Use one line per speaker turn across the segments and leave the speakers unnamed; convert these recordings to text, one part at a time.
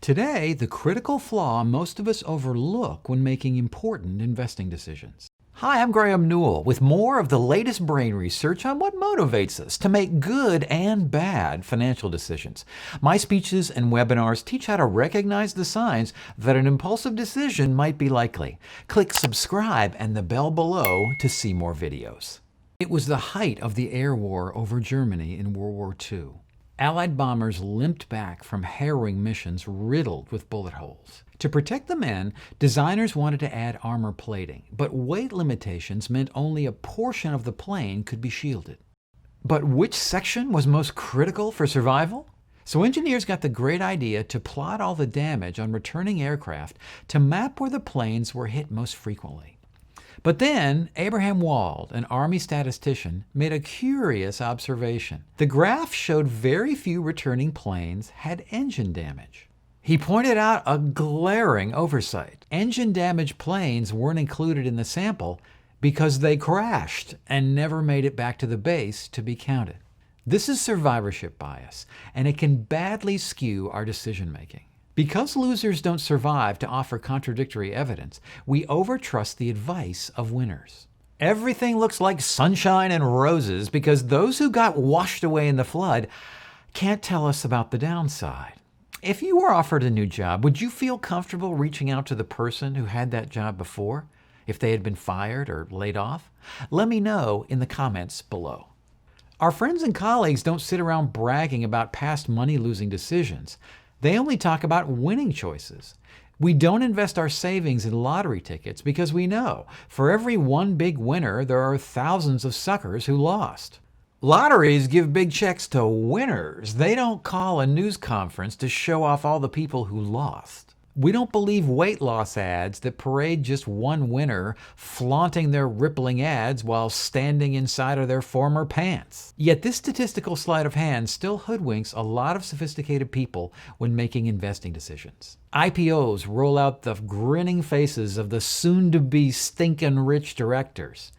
Today, the critical flaw most of us overlook when making important investing decisions. Hi, I'm Graeme Newell with more of the latest brain research on what motivates us to make good and bad financial decisions. My speeches and webinars teach how to recognize the signs that an impulsive decision might be likely. Click subscribe and the bell below to see more videos. It was the height of the air war over Germany in World War II. Allied bombers limped back from harrowing missions riddled with bullet holes. To protect the men, designers wanted to add armor plating, but weight limitations meant only a portion of the plane could be shielded. But which section was most critical for survival? So engineers got the great idea to plot all the damage on returning aircraft to map where the planes were hit most frequently. But then, Abraham Wald, an Army statistician, made a curious observation. The graph showed very few returning planes had engine damage. He pointed out a glaring oversight. Engine-damaged planes weren't included in the sample because they crashed and never made it back to the base to be counted. This is survivorship bias, and it can badly skew our decision-making. Because losers don't survive to offer contradictory evidence, we overtrust the advice of winners. Everything looks like sunshine and roses because those who got washed away in the flood can't tell us about the downside. If you were offered a new job, would you feel comfortable reaching out to the person who had that job before, if they had been fired or laid off? Let me know in the comments below. Our friends and colleagues don't sit around bragging about past money-losing decisions. They only talk about winning choices. We don't invest our savings in lottery tickets because we know for every one big winner, there are thousands of suckers who lost. Lotteries give big checks to winners. They don't call a news conference to show off all the people who lost. We don't believe weight loss ads that parade just one winner flaunting their rippling ads while standing inside of their former pants. Yet this statistical sleight of hand still hoodwinks a lot of sophisticated people when making investing decisions. IPOs roll out the grinning faces of the soon-to-be stinkin' rich directors.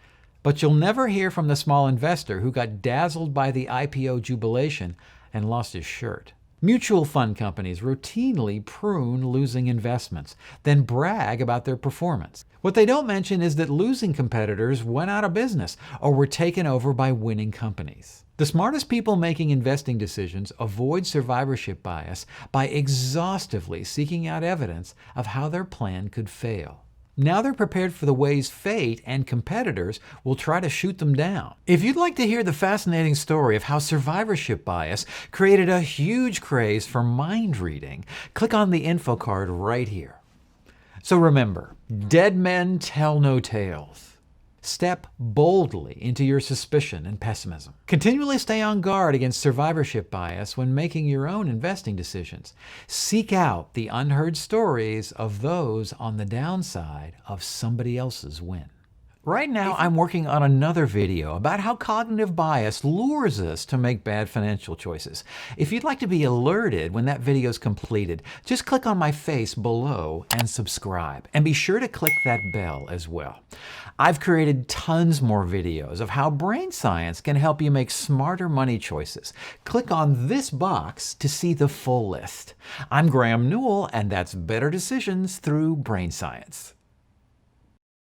But you'll never hear from the small investor who got dazzled by the IPO jubilation and lost his shirt. Mutual fund companies routinely prune losing investments, then brag about their performance. What they don't mention is that losing competitors went out of business or were taken over by winning companies. The smartest people making investing decisions avoid survivorship bias by exhaustively seeking out evidence of how their plan could fail. Now they're prepared for the ways fate and competitors will try to shoot them down. If you'd like to hear the fascinating story of how survivorship bias created a huge craze for mind reading, click on the info card right here. So remember, dead men tell no tales. Step boldly into your suspicion and pessimism. Continually stay on guard against survivorship bias when making your own investing decisions. Seek out the unheard stories of those on the downside of somebody else's win. Right now, I'm working on another video about how cognitive bias lures us to make bad financial choices. If you'd like to be alerted when that video is completed, just click on my face below and subscribe. And be sure to click that bell as well. I've created tons more videos of how brain science can help you make smarter money choices. Click on this box to see the full list. I'm Graeme Newell, and that's Better Decisions Through Brain Science.